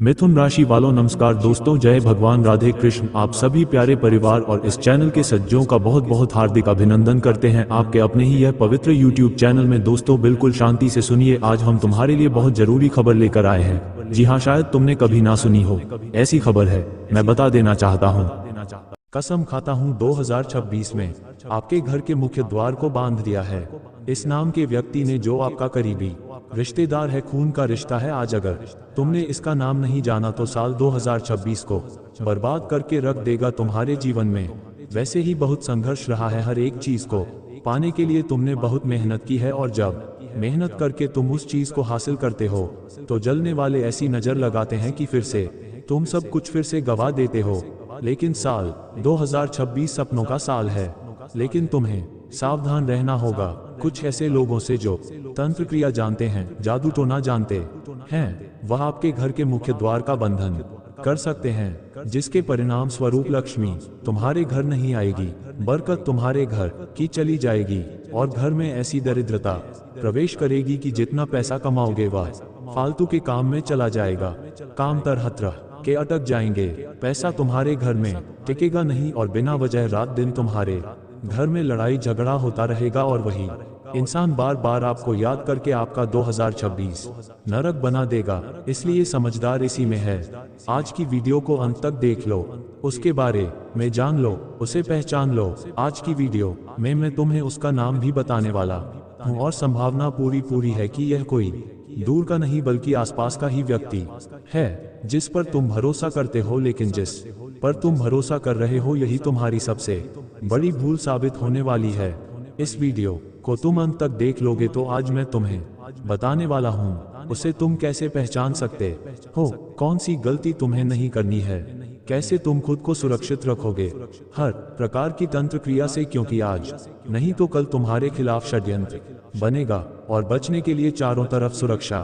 मिथुन राशि वालों नमस्कार दोस्तों, जय भगवान राधे कृष्ण। आप सभी प्यारे परिवार और इस चैनल के सज्जनों का बहुत बहुत हार्दिक अभिनंदन करते हैं आपके अपने ही यह पवित्र YouTube चैनल में। दोस्तों बिल्कुल शांति से सुनिए, आज हम तुम्हारे लिए बहुत जरूरी खबर लेकर आए हैं। जी हाँ, शायद तुमने कभी ना सुनी हो, ऐसी खबर है, मैं बता देना चाहता हूँ। कसम खाता हूँ 2026 में आपके घर के मुख्य द्वार को बांध दिया है इस नाम के व्यक्ति ने, जो आपका करीबी रिश्तेदार है, खून का रिश्ता है। आज अगर तुमने इसका नाम नहीं जाना तो साल 2026 को बर्बाद करके रख देगा तुम्हारे जीवन में। वैसे ही बहुत संघर्ष रहा है, हर एक चीज को पाने के लिए तुमने बहुत मेहनत की है, और जब मेहनत करके तुम उस चीज को हासिल करते हो तो जलने वाले ऐसी नजर लगाते हैं कि फिर से तुम सब कुछ फिर से गवा देते हो। लेकिन साल 2026 सपनों का साल है, लेकिन तुम्हें सावधान रहना होगा कुछ ऐसे लोगों से जो तंत्र क्रिया जानते हैं, जादू तो ना जानते हैं। वह आपके घर के मुख्य द्वार का बंधन कर सकते हैं, जिसके परिणाम स्वरूप लक्ष्मी तुम्हारे घर नहीं आएगी, बरकत तुम्हारे घर की चली जाएगी, और घर में ऐसी दरिद्रता प्रवेश करेगी कि जितना पैसा कमाओगे वह फालतू के काम में चला जाएगा। काम तरह तरह के अटक जाएंगे, पैसा तुम्हारे घर में टिकेगा नहीं, और बिना वजह रात दिन तुम्हारे घर में लड़ाई झगड़ा होता रहेगा, और वही इंसान बार बार आपको याद करके आपका 2026 नरक बना देगा। इसलिए समझदार इसी में है। आज की वीडियो को अंत तक देख लो, उसके बारे में जान लो, उसे पहचान लो। आज की वीडियो में मैं तुम्हें उसका नाम भी बताने वाला हूँ, और संभावना पूरी है कि यह कोई दूर का नहीं बल्कि आसपास का ही व्यक्ति है, जिस पर तुम भरोसा करते हो। लेकिन जिस पर तुम भरोसा कर रहे हो यही तुम्हारी सबसे बड़ी भूल साबित होने वाली है। इस वीडियो को तुम अंत तक देख लोगे तो आज मैं तुम्हें बताने वाला हूँ उसे तुम कैसे पहचान सकते हो, कौन सी गलती तुम्हें नहीं करनी है, कैसे तुम खुद को सुरक्षित रखोगे हर प्रकार की तंत्र क्रिया से, क्योंकि आज नहीं तो कल तुम्हारे खिलाफ षड्यंत्र बनेगा, और बचने के लिए चारों तरफ सुरक्षा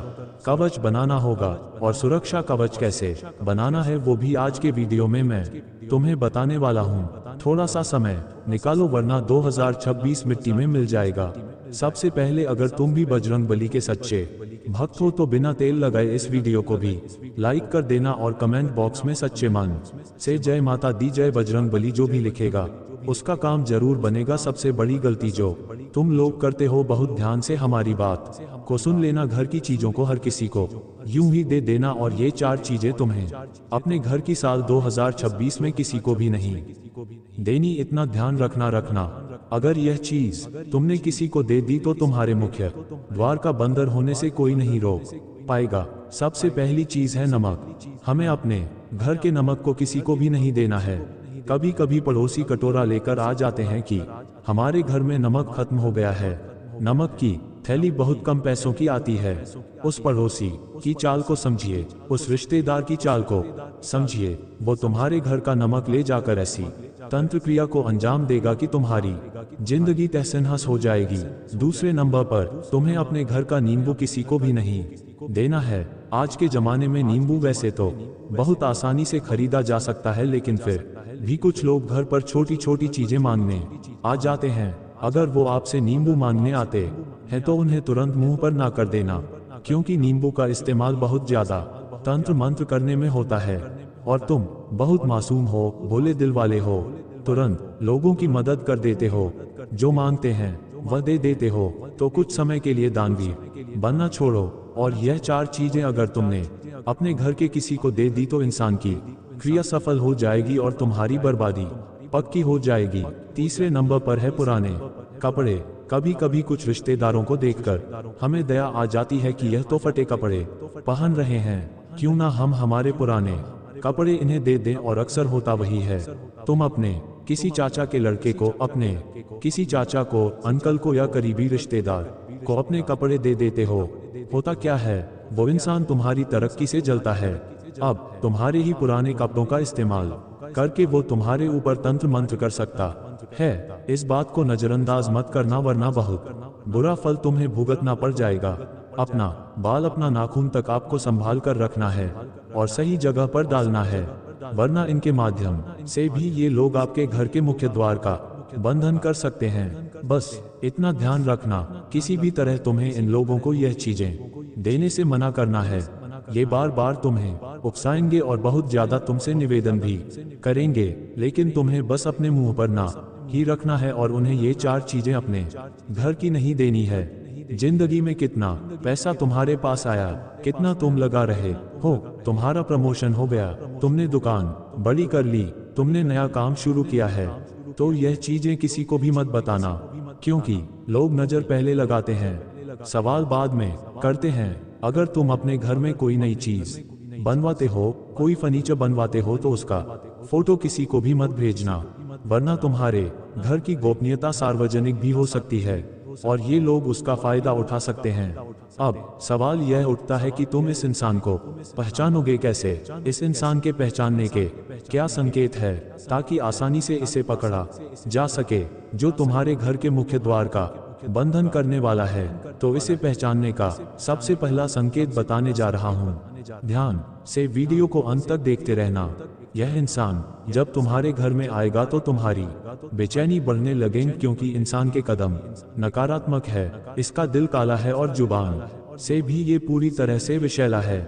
कवच बनाना होगा। और सुरक्षा कवच कैसे बनाना है वो भी आज के वीडियो में मैं तुम्हें बताने वाला हूँ। थोड़ा सा समय निकालो, वरना 2026 मिट्टी में मिल जाएगा। सबसे पहले अगर तुम भी बजरंग बली के सच्चे भक्त हो तो बिना तेल लगाए इस वीडियो को भी लाइक कर देना, और कमेंट बॉक्स में सच्चे मन से जय माता दी जय बजरंग बली जो भी लिखेगा उसका काम जरूर बनेगा। सबसे बड़ी गलती जो तुम लोग करते हो, बहुत ध्यान से हमारी बात को सुन लेना, घर की चीजों को हर किसी को यूं ही दे देना, और ये 4 चीजें तुम्हें अपने घर की साल 2026 में किसी को भी नहीं देनी। इतना ध्यान रखना, अगर यह चीज तुमने किसी को दे दी तो तुम्हारे मुख्य द्वार का बंदर होने से कोई नहीं रोक पाएगा। सबसे पहली चीज है नमक। हमें अपने घर के नमक को किसी को भी नहीं देना है। कभी कभी पड़ोसी कटोरा लेकर आ जाते हैं कि हमारे घर में नमक खत्म हो गया है। नमक की थैली बहुत कम पैसों की आती है। उस पड़ोसी की चाल को समझिए, उस रिश्तेदार की चाल को समझिए, वो तुम्हारे घर का नमक ले जाकर ऐसी तंत्र क्रिया को अंजाम देगा कि तुम्हारी जिंदगी तहस नहस हो जाएगी। दूसरे नंबर पर तुम्हें अपने घर का नींबू किसी को भी नहीं देना है। आज के जमाने में नींबू वैसे तो बहुत आसानी से खरीदा जा सकता है, लेकिन फिर भी कुछ लोग घर पर छोटी छोटी चीजें मांगने आ जाते हैं। अगर वो आपसे नींबू मांगने आते हैं तो उन्हें तुरंत मुंह पर ना कर देना, क्योंकि नींबू का इस्तेमाल बहुत ज्यादा तंत्र मंत्र करने में होता है, और तुम बहुत मासूम हो, भोले दिल वाले हो, तुरंत लोगों की मदद कर देते हो, जो मांगते हैं वह दे देते हो, तो कुछ समय के लिए दानवीर बनना छोड़ो। और यह 4 चीजें अगर तुमने अपने घर के किसी को दे दी तो इंसान की क्रिया सफल हो जाएगी और तुम्हारी बर्बादी पक्की हो जाएगी। तीसरे नंबर पर है पुराने कपड़े। कभी कभी कुछ रिश्तेदारों को देखकर हमें दया आ जाती है कि यह तो फटे कपड़े पहन रहे हैं, क्यों ना हम हमारे पुराने कपड़े इन्हें दे दें, और अक्सर होता वही है। तुम अपने किसी चाचा के लड़के को, अपने किसी चाचा को, अंकल को या करीबी रिश्तेदार को अपने कपड़े दे देते हो। होता क्या है, वो इंसान तुम्हारी तरक्की से जलता है। अब तुम्हारे ही पुराने कपड़ों का इस्तेमाल करके वो तुम्हारे ऊपर तंत्र मंत्र कर सकता है। इस बात को नजरअंदाज मत करना, वरना बहुत बुरा फल तुम्हें भुगतना पड़ जाएगा। अपना बाल, अपना नाखून तक आपको संभाल कर रखना है और सही जगह पर डालना है, वरना इनके माध्यम से भी ये लोग आपके घर के मुख्य द्वार का बंधन कर सकते हैं। बस इतना ध्यान रखना, किसी भी तरह तुम्हें इन लोगों को यह चीजें देने से मना करना है। ये बार बार तुम्हें उकसाएंगे और बहुत ज्यादा तुमसे निवेदन भी करेंगे, लेकिन तुम्हें बस अपने मुंह पर ना ही रखना है और उन्हें ये 4 चीजें अपने घर की नहीं देनी है। जिंदगी में कितना पैसा तुम्हारे पास आया, कितना तुम लगा रहे हो, तुम्हारा प्रमोशन हो गया, तुमने दुकान बड़ी कर ली, तुमने नया काम शुरू किया है, तो यह चीजें किसी को भी मत बताना, क्योंकि लोग नजर पहले लगाते हैं, सवाल बाद में करते हैं। अगर तुम अपने घर में कोई नई चीज बनवाते हो, कोई फर्नीचर बनवाते हो, तो उसका फोटो किसी को भी मत भेजना, वरना तुम्हारे घर की गोपनीयता सार्वजनिक भी हो सकती है और ये लोग उसका फायदा उठा सकते हैं। अब सवाल यह उठता है कि तुम इस इंसान को पहचानोगे कैसे? इस इंसान के पहचानने के क्या संकेत है ताकि आसानी से इसे पकड़ा जा सके जो तुम्हारे घर के मुख्य द्वार का बंधन करने वाला है? तो इसे पहचानने का सबसे पहला संकेत बताने जा रहा हूं। ध्यान से वीडियो को अंत तक देखते रहना। यह इंसान जब तुम्हारे घर में आएगा तो तुम्हारी बेचैनी बढ़ने लगेगी, क्योंकि इंसान के कदम नकारात्मक है, इसका दिल काला है और जुबान से भी ये पूरी तरह से विषैला है।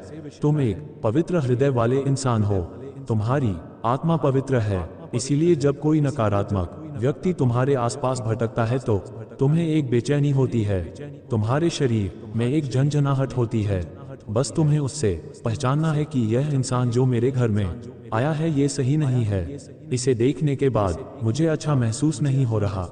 तुम एक पवित्र हृदय वाले इंसान हो, तुम्हारी आत्मा पवित्र है, इसीलिए जब कोई नकारात्मक व्यक्ति तुम्हारे आसपास भटकता है तो तुम्हें एक बेचैनी होती है, तुम्हारे शरीर में एक झंझनाहट होती है। बस तुम्हें उससे पहचानना है कि यह इंसान जो मेरे घर में आया है ये सही नहीं है, इसे देखने के बाद मुझे अच्छा महसूस नहीं हो रहा।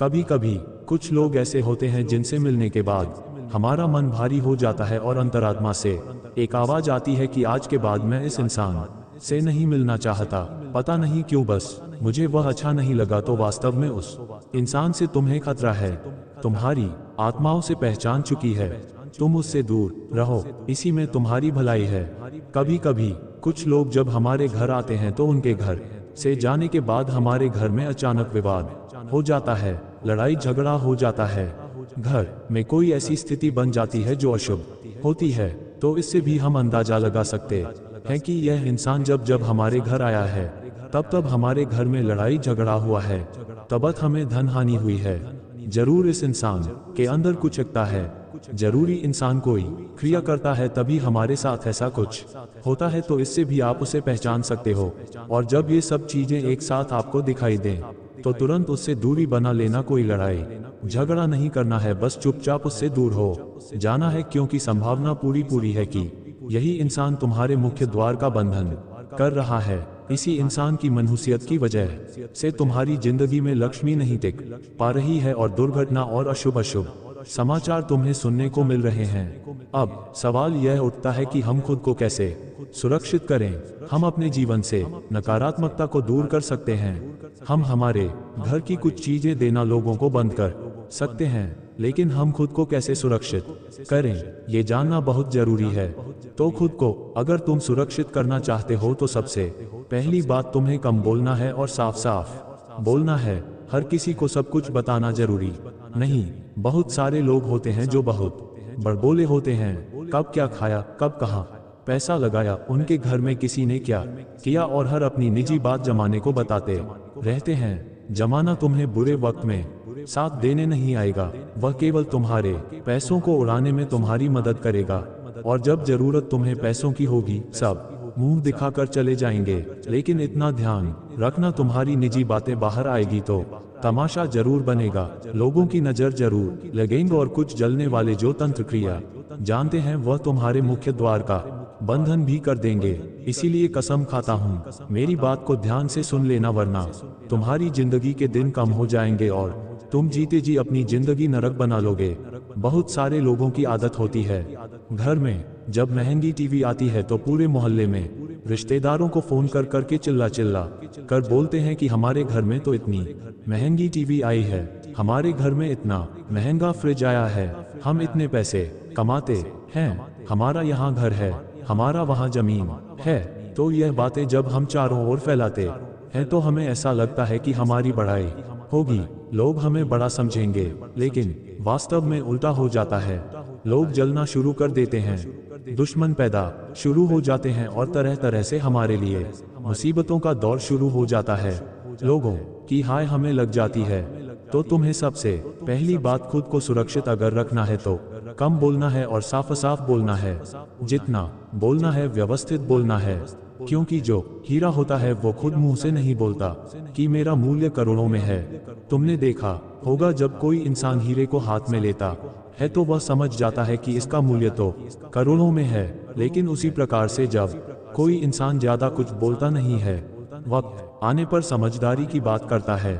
कभी कभी कुछ लोग ऐसे होते हैं जिनसे मिलने के बाद हमारा मन भारी हो जाता है और अंतरात्मा से एक आवाज आती है कि आज के बाद मैं इस इंसान से नहीं मिलना चाहता, पता नहीं क्यों, बस मुझे वह अच्छा नहीं लगा। तो वास्तव में उस इंसान से तुम्हें खतरा है, तुम्हारी आत्माओं से पहचान चुकी है, तुम उससे दूर रहो, इसी में तुम्हारी भलाई है। कभी कभी कुछ लोग जब हमारे घर आते हैं तो उनके घर से जाने के बाद हमारे घर में अचानक विवाद हो जाता है, लड़ाई झगड़ा हो जाता है, घर में कोई ऐसी स्थिति बन जाती है जो अशुभ होती है। तो इससे भी हम अंदाजा लगा सकते हैं कि यह इंसान जब हमारे घर आया है तब हमारे घर में लड़ाई झगड़ा हुआ है, तब हमें धन हानि हुई है। जरूर इस इंसान के अंदर कुछ एकता है, जरूरी इंसान कोई क्रिया करता है तभी हमारे साथ ऐसा कुछ होता है। तो इससे भी आप उसे पहचान सकते हो। और जब ये सब चीजें एक साथ आपको दिखाई दें तो तुरंत उससे दूरी बना लेना। कोई लड़ाई झगड़ा नहीं करना है, बस चुपचाप उससे दूर हो जाना है, क्योंकि संभावना पूरी है कि यही इंसान तुम्हारे मुख्य द्वार का बंधन कर रहा है। इसी इंसान की मनहूसियत की वजह से तुम्हारी जिंदगी में लक्ष्मी नहीं टिक पा रही है और दुर्घटना और अशुभ समाचार तुम्हें सुनने को मिल रहे हैं। अब सवाल यह उठता है कि हम खुद को कैसे सुरक्षित करें। हम अपने जीवन से नकारात्मकता को दूर कर सकते हैं। हम हमारे घर की कुछ चीजें देना लोगों को बंद कर सकते हैं, लेकिन हम खुद को कैसे सुरक्षित करें ये जानना बहुत जरूरी है। तो खुद को अगर तुम सुरक्षित करना चाहते हो तो सबसे पहली बात तुम्हें कम बोलना है और साफ साफ बोलना है। हर किसी को सब कुछ बताना जरूरी नहीं। बहुत सारे लोग होते हैं जो बहुत बड़बोले होते हैं, कब क्या खाया, कब कहाँ पैसा लगाया, उनके घर में किसी ने क्या किया, और हर अपनी निजी बात जमाने को बताते रहते हैं। जमाना तुम्हें बुरे वक्त में साथ देने नहीं आएगा, वह केवल तुम्हारे पैसों को उड़ाने में तुम्हारी मदद करेगा। और जब जरूरत तुम्हें पैसों की होगी सब मुंह दिखाकर चले जाएंगे। लेकिन इतना ध्यान रखना, तुम्हारी निजी बातें बाहर आएगी तो तमाशा जरूर बनेगा, लोगों की नजर जरूर लगेंगे और कुछ जलने वाले जो तंत्र क्रिया जानते हैं वह तुम्हारे मुख्य द्वार का बंधन भी कर देंगे। इसीलिए कसम खाता हूँ, मेरी बात को ध्यान से सुन लेना, वरना तुम्हारी जिंदगी के दिन कम हो जाएंगे और तुम जीते जी अपनी जिंदगी नरक बना लोगे। बहुत सारे लोगों की आदत होती है, घर में जब महंगी टीवी आती है तो पूरे मोहल्ले में रिश्तेदारों को फोन कर करके चिल्ला कर बोलते हैं कि हमारे घर में तो इतनी महंगी टीवी आई है, हमारे घर में इतना महंगा फ्रिज आया है, हम इतने पैसे कमाते हैं, हमारा यहाँ घर है, हमारा वहाँ जमीन है। तो यह बातें जब हम चारों ओर फैलाते हैं तो हमें ऐसा लगता है कि हमारी बढ़ाई होगी, लोग हमें बड़ा समझेंगे, लेकिन वास्तव में उल्टा हो जाता है। लोग जलना शुरू कर देते हैं, दुश्मन पैदा शुरू हो जाते हैं और तरह तरह से हमारे लिए मुसीबतों का दौर शुरू हो जाता है। लोगों की हाय हमें लग जाती है। तो तुम्हें सबसे पहली बात खुद को सुरक्षित अगर रखना है तो कम बोलना है और साफ साफ बोलना है। जितना बोलना है व्यवस्थित बोलना है, क्योंकि जो हीरा होता है वो खुद मुंह से नहीं बोलता कि मेरा मूल्य करोड़ों में है। तुमने देखा होगा जब कोई इंसान हीरे को हाथ में लेता है तो वह समझ जाता है कि इसका मूल्य तो करोड़ों में है। लेकिन उसी प्रकार से जब कोई इंसान ज्यादा कुछ बोलता नहीं है, वक्त आने पर समझदारी की बात करता है,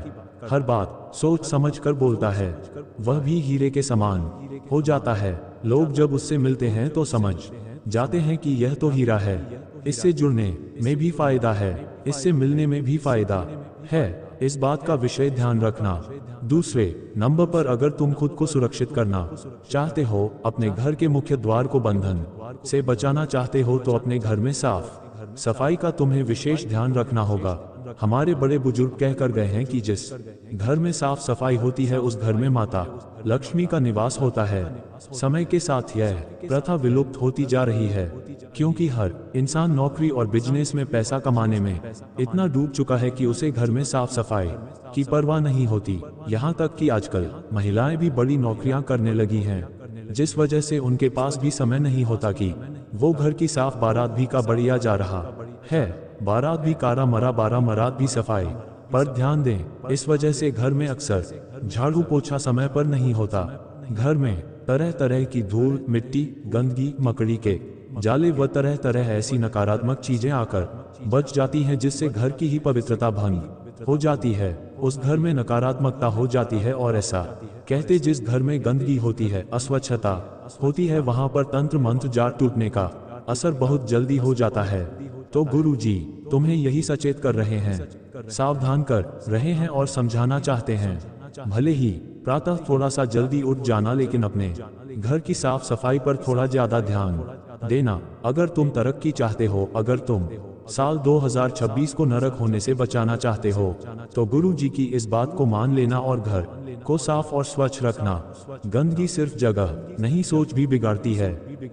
हर बात सोच समझ कर बोलता है, वह भी हीरे के समान हो जाता है। लोग जब उससे मिलते हैं तो समझ जाते हैं कि यह तो हीरा है, इससे जुड़ने में भी फायदा है, इससे मिलने में भी फायदा है। इस बात का विषय ध्यान रखना। दूसरे नंबर पर, अगर तुम खुद को सुरक्षित करना चाहते हो, अपने घर के मुख्य द्वार को बंधन से बचाना चाहते हो, तो अपने घर में साफ सफाई का तुम्हें विशेष ध्यान रखना होगा। हमारे बड़े बुजुर्ग कह कर गए हैं कि जिस घर में साफ सफाई होती है उस घर में माता लक्ष्मी का निवास होता है। समय के साथ यह प्रथा विलुप्त होती जा रही है, क्योंकि हर इंसान नौकरी और बिजनेस में पैसा कमाने में इतना डूब चुका है कि उसे घर में साफ सफाई की परवाह नहीं होती। यहाँ तक कि आजकल महिलाएं भी बड़ी नौकरियां करने लगी हैं, जिस वजह से उनके पास भी समय नहीं होता कि वो घर की साफ। बारात भी का बढ़िया जा रहा है, बारात भी कारा मरा, बारह मरात भी सफाई पर ध्यान दें। इस वजह से घर में अक्सर झाड़ू पोछा समय पर नहीं होता। घर में तरह तरह की धूल, मिट्टी, गंदगी, मकड़ी के जाले व तरह तरह ऐसी नकारात्मक चीजें आकर बच जाती हैं, जिससे घर की ही पवित्रता भंग हो जाती है, उस घर में नकारात्मकता हो जाती है। और ऐसा कहते जिस घर में गंदगी होती है, अस्वच्छता होती है, वहां पर तंत्र मंत्र जाट टूटने का असर बहुत जल्दी हो जाता है। तो गुरु जी तुम्हें यही सचेत कर रहे हैं, सावधान कर रहे हैं और समझाना चाहते हैं। भले ही प्रातः थोड़ा सा जल्दी उठ जाना, लेकिन अपने घर की साफ सफाई पर थोड़ा ज्यादा ध्यान देना। अगर तुम तरक्की चाहते हो, अगर तुम साल 2026 को नरक होने से बचाना चाहते हो, तो गुरु जी की इस बात को मान लेना और घर को साफ और स्वच्छ रखना। गंदगी सिर्फ जगह नहीं, सोच भी बिगाड़ती है।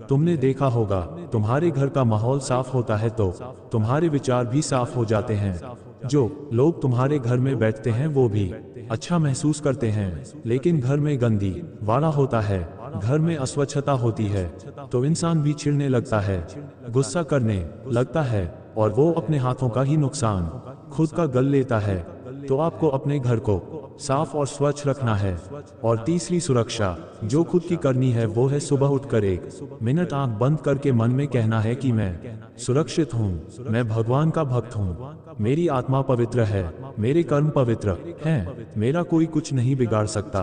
तुमने देखा होगा, तुम्हारे घर का माहौल साफ होता है तो तुम्हारे विचार भी साफ हो जाते हैं। जो लोग तुम्हारे घर में बैठते हैं वो भी अच्छा महसूस करते हैं। लेकिन घर में गंदी वाड़ा होता है, घर में अस्वच्छता होती है, तो इंसान भी चिढ़ने लगता है, गुस्सा करने लगता है, और वो अपने हाथों का ही नुकसान खुद का गल लेता है। तो आपको अपने घर को साफ और स्वच्छ रखना है। और तीसरी सुरक्षा जो खुद की करनी है वो है सुबह उठकर 1 मिनट आंख बंद करके मन में कहना है कि मैं सुरक्षित हूँ, मैं भगवान का भक्त हूँ, मेरी आत्मा पवित्र है, मेरे कर्म पवित्र हैं, मेरा कोई कुछ नहीं बिगाड़ सकता,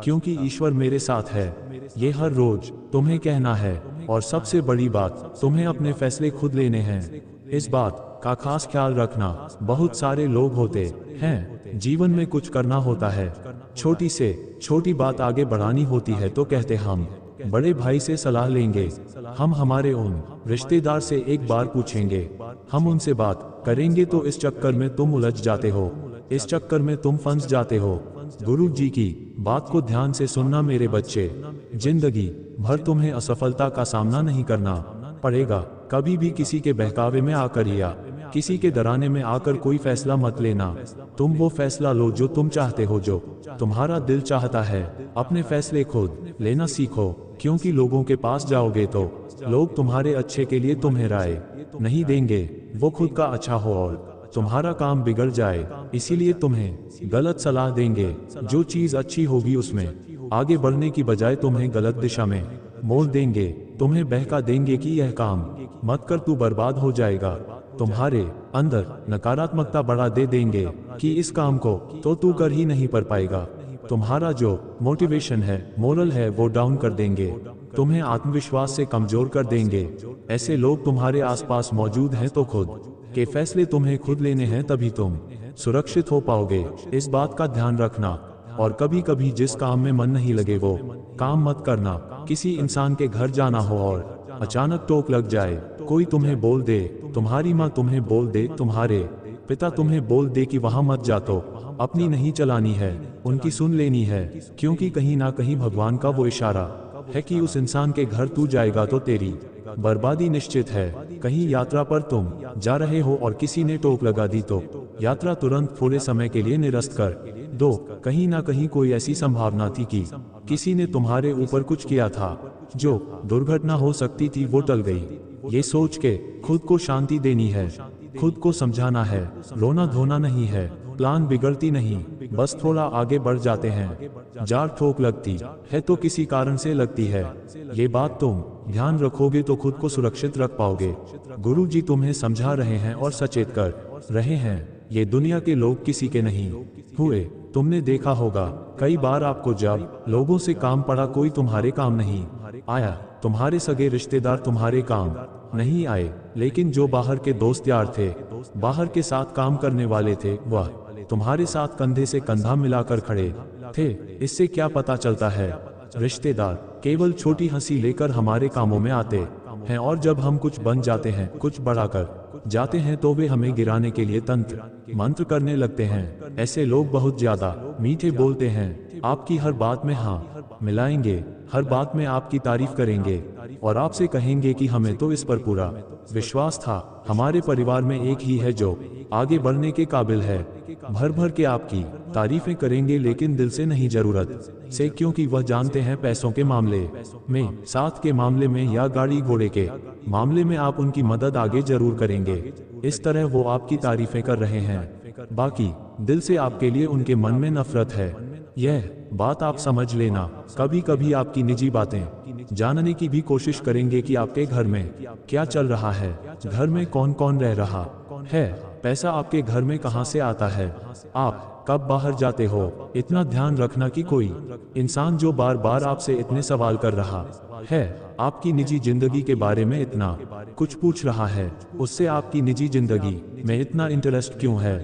क्योंकि ईश्वर मेरे साथ है। ये हर रोज तुम्हें कहना है। और सबसे बड़ी बात, तुम्हें अपने फैसले खुद लेने हैं। इस बात का खास ख्याल रखना। बहुत सारे लोग होते हैं, जीवन में कुछ करना होता है, छोटी से छोटी बात आगे बढ़ानी होती है, तो कहते हम बड़े भाई से सलाह लेंगे, हम हमारे उन रिश्तेदार से एक बार पूछेंगे, हम उनसे बात करेंगे। तो इस चक्कर में तुम उलझ जाते हो, इस चक्कर में तुम फंस जाते हो। गुरु जी की बात को ध्यान से सुनना मेरे बच्चे। जिंदगी भर तुम्हें असफलता का सामना नहीं करना पड़ेगा। कभी भी किसी के बहकावे में आकर या किसी के डराने में आकर कोई फैसला मत लेना। तुम वो फैसला लो जो तुम चाहते हो, जो तुम्हारा दिल चाहता है। अपने फैसले खुद लेना सीखो, क्योंकि लोगों के पास जाओगे तो लोग तुम्हारे अच्छे के लिए तुम्हें राय नहीं देंगे, वो खुद का अच्छा हो और तुम्हारा काम बिगड़ जाए, इसीलिए तुम्हें गलत सलाह देंगे। जो चीज अच्छी होगी उसमें आगे बढ़ने की बजाय तुम्हें गलत दिशा में मोड़ देंगे, तुम्हें बहका देंगे कि यह काम मत कर, तू बर्बाद हो जाएगा। तुम्हारे अंदर नकारात्मकता बढ़ा दे देंगे कि इस काम को तो तू कर ही नहीं पर पाएगा। तुम्हारा जो मोटिवेशन है, मोरल है, वो डाउन कर देंगे, तुम्हें आत्मविश्वास से कमजोर कर देंगे। ऐसे लोग तुम्हारे आसपास मौजूद हैं, तो खुद के फैसले तुम्हें खुद लेने हैं, तभी तुम सुरक्षित हो पाओगे। इस बात का ध्यान रखना। और कभी कभी जिस काम में मन नहीं लगे वो काम मत करना। किसी इंसान के घर जाना हो और अचानक टोक लग जाए, कोई तुम्हें बोल दे, तुम्हारी माँ तुम्हें बोल दे, तुम्हारे पिता तुम्हें बोल दे कि वहां मत जा, तो अपनी नहीं चलानी है, उनकी सुन लेनी है, क्योंकि कहीं ना कहीं भगवान का वो इशारा है कि उस इंसान के घर तू जाएगा तो तेरी बर्बादी निश्चित है। कहीं यात्रा पर तुम जा रहे हो और किसी ने टोक लगा दी, तो यात्रा तुरंत थोड़े समय के लिए निरस्त कर दो। कहीं ना कहीं कोई ऐसी संभावना थी कि किसी ने तुम्हारे ऊपर कुछ किया था, जो दुर्घटना हो सकती थी वो टल गई। ये सोच के खुद को शांति देनी है, खुद को समझाना है, रोना धोना नहीं है, प्लान बिगड़ती नहीं, बस थोड़ा आगे बढ़ जाते हैं। जार ठोक लगती है तो किसी कारण से लगती है, ये बात तुम ध्यान रखोगे तो खुद को सुरक्षित रख पाओगे। गुरु जी तुम्हें समझा रहे हैं और सचेत कर रहे हैं। ये दुनिया के लोग किसी के नहीं हुए। तुमने देखा होगा कई बार आपको जब लोगों से काम पड़ा कोई तुम्हारे काम नहीं आया, तुम्हारे सगे रिश्तेदार तुम्हारे काम नहीं आए, लेकिन जो बाहर के दोस्त यार थे, बाहर के साथ काम करने वाले थे, वह तुम्हारे साथ कंधे से कंधा मिलाकर खड़े थे। इससे क्या पता चलता है, रिश्तेदार केवल छोटी हंसी लेकर हमारे कामों में आते हैं और जब हम कुछ बन जाते हैं, कुछ बढ़ाकर जाते हैं तो वे हमें गिराने के लिए तंत्र मंत्र करने लगते हैं। ऐसे लोग बहुत ज्यादा मीठे बोलते हैं, आपकी हर बात में हाँ मिलाएंगे, हर बात में आपकी तारीफ करेंगे और आपसे कहेंगे कि हमें तो इस पर पूरा विश्वास था। हमारे परिवार में एक ही है जो आगे बढ़ने के काबिल है। भर भर के आपकी तारीफें करेंगे लेकिन दिल से नहीं, जरूरत से, क्योंकि वह जानते हैं पैसों के मामले में, साथ के मामले में या गाड़ी घोड़े के मामले में आप उनकी मदद आगे जरूर करेंगे। इस तरह वो आपकी तारीफें कर रहे हैं, बाकी दिल से आपके लिए उनके मन में नफरत है। यह बात आप समझ लेना। कभी कभी आपकी निजी बातें जानने की भी कोशिश करेंगे कि आपके घर में क्या चल रहा है, घर में कौन कौन रह रहा है, पैसा आपके घर में कहां से आता है, आप कब बाहर जाते हो। इतना ध्यान रखना कि कोई इंसान जो बार बार आपसे इतने सवाल कर रहा है, आपकी निजी जिंदगी के बारे में इतना कुछ पूछ रहा है, उससे आपकी निजी जिंदगी में इतना इंटरेस्ट क्यों है।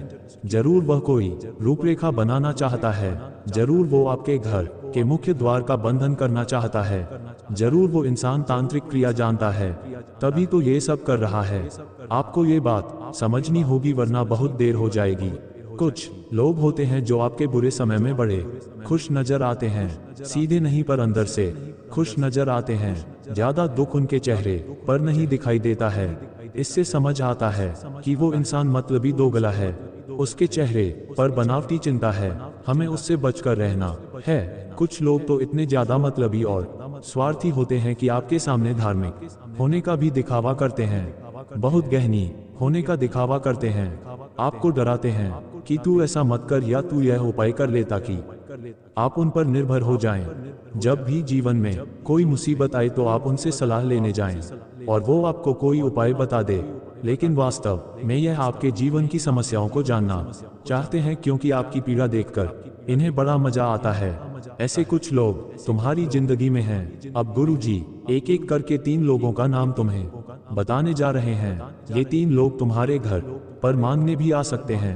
जरूर वह कोई रूपरेखा बनाना चाहता है, जरूर वो आपके घर के मुख्य द्वार का बंधन करना चाहता है, जरूर वो इंसान तांत्रिक क्रिया जानता है, तभी तो ये सब कर रहा है। आपको ये बात समझनी होगी वरना बहुत देर हो जाएगी। कुछ लोग होते हैं जो आपके बुरे समय में बड़े खुश नजर आते हैं, सीधे नहीं पर अंदर से खुश नजर आते हैं। ज्यादा दुख उनके चेहरे पर नहीं दिखाई देता है, इससे समझ आता है कि वो इंसान मतलबी दोगला है, उसके चेहरे पर बनावटी चिंता है, हमें उससे बचकर रहना है। कुछ लोग तो इतने ज्यादा मतलबी और स्वार्थी होते हैं कि आपके सामने धार्मिक होने का भी दिखावा करते हैं, बहुत गहनी होने का दिखावा करते हैं, आपको डराते हैं कि तू ऐसा मत कर या तू यह उपाय कर ले ताकि आप उन पर निर्भर हो जाएं। जब भी जीवन में कोई मुसीबत आए तो आप उनसे सलाह लेने जाएं और वो आपको कोई उपाय बता दे, लेकिन वास्तव में यह आपके जीवन की समस्याओं को जानना चाहते हैं, क्योंकि आपकी पीड़ा देखकर इन्हें बड़ा मजा आता है। ऐसे कुछ लोग तुम्हारी जिंदगी में हैं। अब गुरुजी एक एक करके 3 लोगों का नाम तुम्हें बताने जा रहे हैं। ये 3 लोग तुम्हारे घर पर मांगने भी आ सकते हैं।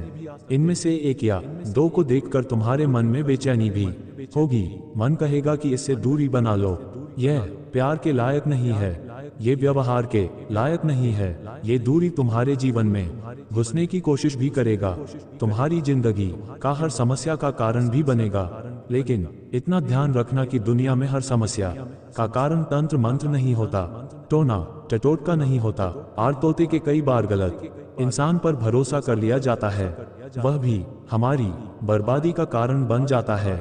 इनमें से 1 या 2 को देखकर तुम्हारे मन में बेचैनी भी होगी, मन कहेगा कि इससे दूरी बना लो, यह प्यार के लायक नहीं है, ये व्यवहार के लायक नहीं है, ये दूरी तुम्हारे जीवन में घुसने की कोशिश भी करेगा, तुम्हारी जिंदगी का हर समस्या का कारण भी बनेगा। लेकिन इतना ध्यान रखना कि दुनिया में हर समस्या का कारण तंत्र मंत्र नहीं होता, टोना टटोटका नहीं होता। आर तोते के कई बार गलत इंसान पर भरोसा कर लिया जाता है, वह भी हमारी बर्बादी का कारण बन जाता है।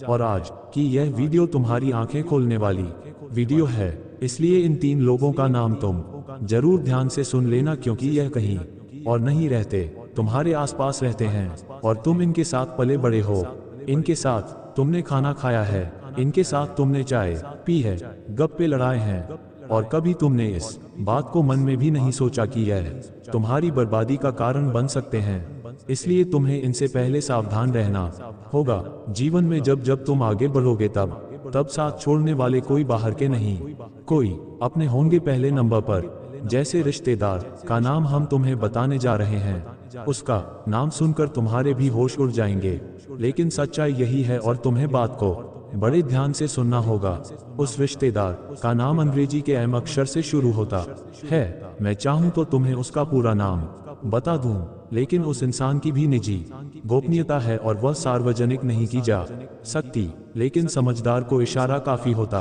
और आज की यह वीडियो तुम्हारी आंखें खोलने वाली वीडियो है, इसलिए इन 3 लोगों का नाम तुम जरूर ध्यान से सुन लेना, क्योंकि यह कहीं और नहीं रहते, तुम्हारे आसपास रहते हैं और तुम इनके साथ पले बड़े हो, इनके साथ तुमने खाना खाया है, इनके साथ तुमने चाय पी है, गप्पे लड़ाए हैं, और कभी तुमने इस बात को मन में भी नहीं सोचा कि यह तुम्हारी बर्बादी का कारण बन सकते हैं। इसलिए तुम्हें इनसे पहले सावधान रहना होगा। जीवन में जब जब तुम आगे बढ़ोगे तब साथ छोड़ने वाले कोई बाहर के नहीं, कोई अपने होंगे पहले नंबर पर। जैसे रिश्तेदार का नाम हम तुम्हें बताने जा रहे हैं, उसका नाम सुनकर तुम्हारे भी होश उड़ जाएंगे, लेकिन सच्चाई यही है और तुम्हें बात को बड़े ध्यान से सुनना होगा। उस रिश्तेदार का नाम अंग्रेजी के एम अक्षर से शुरू होता है। मैं चाहूं तो तुम्हें उसका पूरा नाम बता दूं, लेकिन उस इंसान की भी निजी गोपनीयता है और वह सार्वजनिक नहीं की जा सकती, लेकिन समझदार को इशारा काफी होता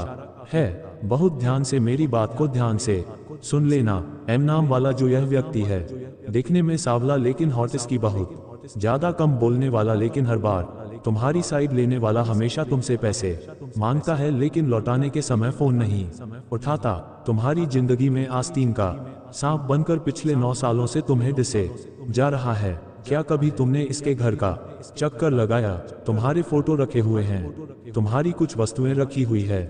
है। बहुत ध्यान से मेरी बात को ध्यान से सुन लेना। एम नाम वाला जो यह व्यक्ति है, दिखने में सांवला लेकिन हॉट, इसकी बहुत ज्यादा कम बोलने वाला, लेकिन हर बार तुम्हारी साइड लेने वाला हमेशा तुमसे पैसे मांगता है लेकिन लौटाने के समय फोन नहीं उठाता। तुम्हारी जिंदगी में आस्तीन का सांप बनकर पिछले 9 सालों से तुम्हें डिसे जा रहा है। क्या कभी तुमने इसके घर का चक्कर लगाया? तुम्हारे फोटो रखे हुए हैं, तुम्हारी कुछ वस्तुएं रखी हुई है,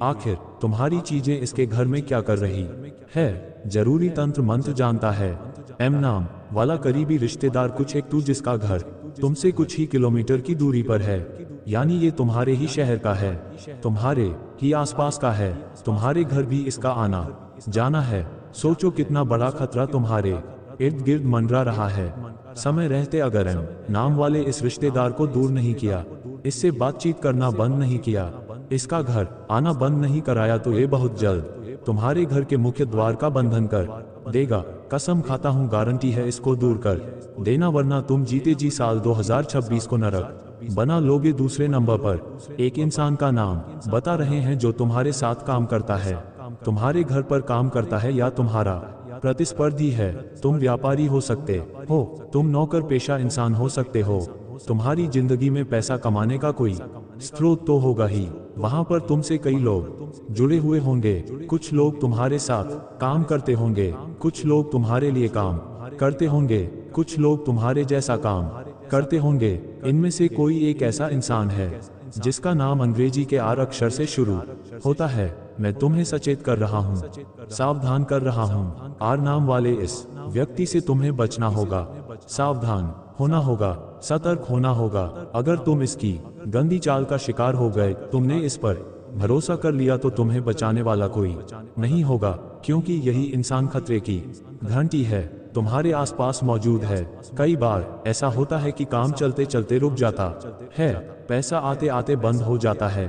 आखिर तुम्हारी चीजें इसके घर में क्या कर रही है? जरूरी तंत्र मंत्र जानता है। एम नाम वाला करीबी रिश्तेदार कुछ एक तू जिसका घर तुमसे कुछ ही किलोमीटर की दूरी पर है, यानी ये तुम्हारे ही शहर का है, तुम्हारे ही आसपास का है, तुम्हारे घर भी इसका आना जाना है। सोचो कितना बड़ा खतरा तुम्हारे इर्द गिर्द मंडरा रहा है। समय रहते अगर एम नाम वाले इस रिश्तेदार को दूर नहीं किया, इससे बातचीत करना बंद नहीं किया, इसका घर आना बंद नहीं कराया तो ये बहुत जल्द तुम्हारे घर के मुख्य द्वार का बंधन कर देगा। कसम खाता हूँ गारंटी है इसको दूर कर देना, वरना तुम जीते जी साल 2026 को नरक बना लोगे। दूसरे नंबर पर एक इंसान का नाम बता रहे हैं जो तुम्हारे साथ काम करता है, तुम्हारे घर पर काम करता है या तुम्हारा प्रतिस्पर्धी है। तुम व्यापारी हो सकते हो, तुम नौकर पेशा इंसान हो सकते हो, तुम्हारी जिंदगी में पैसा कमाने का कोई स्रोत तो होगा ही। वहां पर तुमसे कई लोग जुड़े हुए होंगे, कुछ लोग तुम्हारे साथ काम करते होंगे, कुछ लोग तुम्हारे लिए काम करते होंगे, कुछ लोग तुम्हारे जैसा काम करते होंगे। इनमें से कोई एक ऐसा इंसान है जिसका नाम अंग्रेजी के आर अक्षर से शुरू होता है। मैं तुम्हें सचेत कर रहा हूँ, सावधान कर रहा हूँ। आर नाम वाले इस व्यक्ति से तुम्हें बचना होगा, सावधान होना होगा, सतर्क होना होगा। अगर तुम इसकी गंदी चाल का शिकार हो गए, तुमने इस पर भरोसा कर लिया, तो तुम्हें बचाने वाला कोई नहीं होगा, क्योंकि यही इंसान खतरे की घंटी है, तुम्हारे आसपास मौजूद है। कई बार ऐसा होता है कि काम चलते चलते रुक जाता है, पैसा आते आते बंद हो जाता है,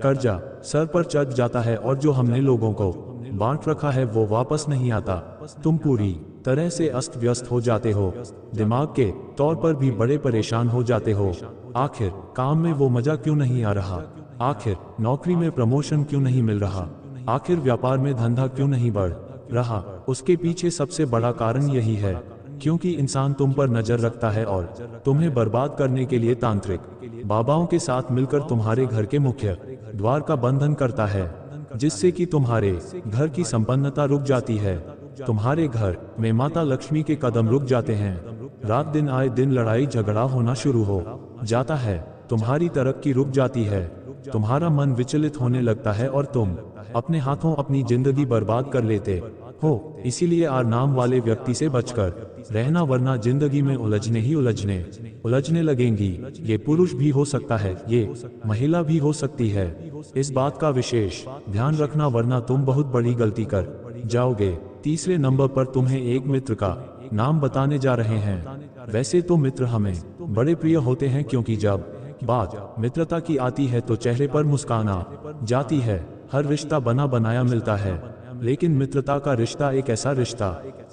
कर्जा सर पर चढ़ जाता है, और जो हमने लोगों को बांट रखा है वो वापस नहीं आता। तुम पूरी तरह से अस्त व्यस्त हो जाते हो, दिमाग के तौर पर भी बड़े परेशान हो जाते हो। आखिर काम में वो मजा क्यों नहीं आ रहा? आखिर नौकरी में प्रमोशन क्यों नहीं मिल रहा? आखिर व्यापार में धंधा क्यों नहीं बढ़ रहा? उसके पीछे सबसे बड़ा कारण यही है, क्योंकि इंसान तुम पर नजर रखता है और तुम्हें बर्बाद करने के लिए तांत्रिक बाबाओं के साथ मिलकर तुम्हारे घर के मुख्य द्वार का बंधन करता है, जिससे कि तुम्हारे घर की संपन्नता रुक जाती है, तुम्हारे घर में माता लक्ष्मी के कदम रुक जाते हैं, रात दिन आए दिन लड़ाई झगड़ा होना शुरू हो जाता है, तुम्हारी तरक्की रुक जाती है, तुम्हारा मन विचलित होने लगता है और तुम अपने हाथों अपनी जिंदगी बर्बाद कर लेते हो। इसीलिए आर नाम वाले व्यक्ति से बचकर रहना, वरना जिंदगी में उलझने लगेंगी। ये पुरुष भी हो सकता है, ये महिला भी हो सकती है, इस बात का विशेष ध्यान रखना, वरना तुम बहुत बड़ी गलती कर जाओगे। तीसरे नंबर पर तुम्हें एक मित्र का नाम बताने जा रहे हैं। वैसे तो मित्र हमें बड़े प्रिय होते हैं, क्योंकि जब बात मित्रता की आती है तो चेहरे पर मुस्कान आ जाती है। हर रिश्ता बना बनाया मिलता है, लेकिन मित्रता का रिश्ता एक ऐसा रिश्ता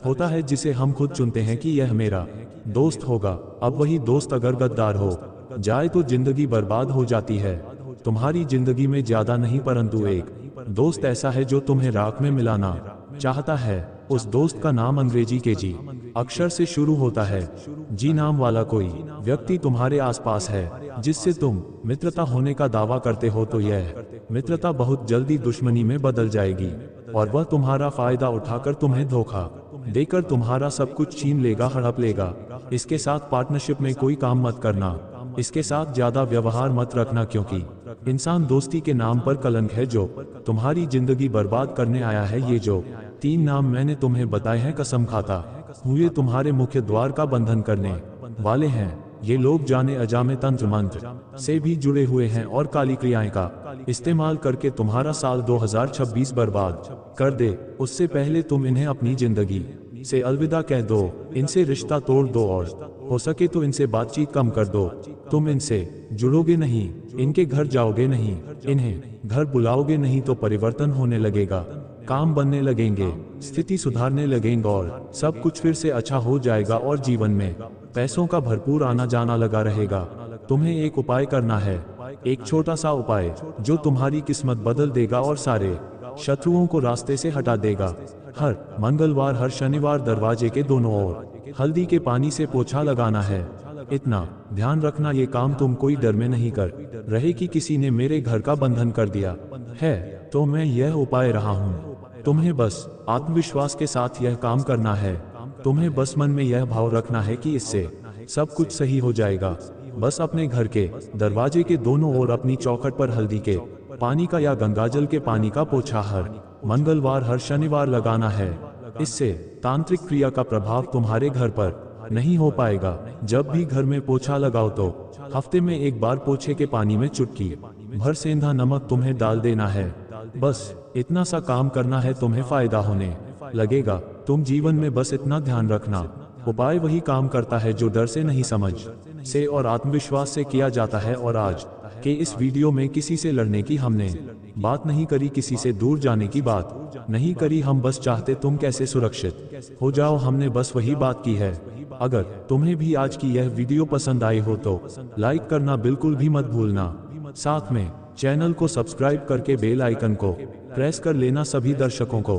होता है जिसे हम खुद चुनते हैं कि यह मेरा दोस्त होगा। अब वही दोस्त अगर गद्दार हो जाए तो जिंदगी बर्बाद हो जाती है। तुम्हारी जिंदगी में ज्यादा नहीं, परंतु एक दोस्त ऐसा है जो तुम्हें राख में मिलाना चाहता है। उस दोस्त का नाम अंग्रेजी के जी अक्षर से शुरू होता है। जी नाम वाला कोई व्यक्ति तुम्हारे आसपास है जिससे तुम मित्रता होने का दावा करते हो, तो यह मित्रता बहुत जल्दी दुश्मनी में बदल जाएगी और वह तुम्हारा फायदा उठाकर तुम्हें धोखा देकर तुम्हारा सब कुछ छीन लेगा, हड़प लेगा। इसके साथ पार्टनरशिप में कोई काम मत करना, इसके साथ ज्यादा व्यवहार मत रखना, क्योंकि इंसान दोस्ती के नाम पर कलंक है जो तुम्हारी जिंदगी बर्बाद करने आया है। ये जो 3 नाम मैंने तुम्हें बताए हैं, कसम खाता हुए तुम्हारे मुख्य द्वार का बंधन करने वाले हैं। ये लोग जाने अजाने तंत्र मंत्र से भी जुड़े हुए हैं और काली क्रियाएं का इस्तेमाल करके तुम्हारा साल 2026 बर्बाद कर दे। उससे पहले तुम इन्हें अपनी जिंदगी से अलविदा कह दो, इनसे रिश्ता तोड़ दो और हो सके तो इनसे बातचीत कम कर दो। तुम इनसे जुड़ोगे नहीं, इनके घर जाओगे नहीं, इन्हें घर बुलाओगे नहीं, तो परिवर्तन होने लगेगा, काम बनने लगेंगे, स्थिति सुधारने लगेंगे और सब कुछ फिर से अच्छा हो जाएगा और जीवन में पैसों का भरपूर आना जाना लगा रहेगा। तुम्हें एक उपाय करना है, एक छोटा सा उपाय जो तुम्हारी किस्मत बदल देगा और सारे शत्रुओं को रास्ते से हटा देगा। हर मंगलवार हर शनिवार दरवाजे के दोनों ओर हल्दी के पानी से पोछा लगाना है। इतना ध्यान रखना, ये काम तुम कोई डर में नहीं कर रहे कि किसी ने मेरे घर का बंधन कर दिया है, तो मैं यह उपाय रहा हूँ। तुम्हें बस आत्मविश्वास के साथ यह काम करना है। तुम्हें बस मन में यह भाव रखना है कि इससे सब कुछ सही हो जाएगा। बस अपने घर के दरवाजे के दोनों ओर अपनी चौखट पर हल्दी के पानी का या गंगाजल के पानी का पोछा हर मंगलवार हर शनिवार लगाना है। इससे तांत्रिक क्रिया का प्रभाव तुम्हारे घर पर नहीं हो पाएगा। जब भी घर में पोछा लगाओ तो हफ्ते में एक बार पोछे के पानी में चुटकी भर सेंधा नमक तुम्हें डाल देना है। बस इतना सा काम करना है, तुम्हें फायदा होने लगेगा। तुम जीवन में बस इतना ध्यान रखना, उपाय वही काम करता है जो डर से नहीं, समझ से और आत्मविश्वास से किया जाता है। और आज के इस वीडियो में किसी से लड़ने की हमने बात नहीं करी, किसी से दूर जाने की बात नहीं करी। हम बस चाहते तुम कैसे सुरक्षित हो जाओ, हमने बस वही बात की है। अगर तुम्हें भी आज की यह वीडियो पसंद आई हो तो लाइक करना बिल्कुल भी मत भूलना। साथ में चैनल को सब्सक्राइब करके बेल आइकन को प्रेस कर लेना। सभी दर्शकों को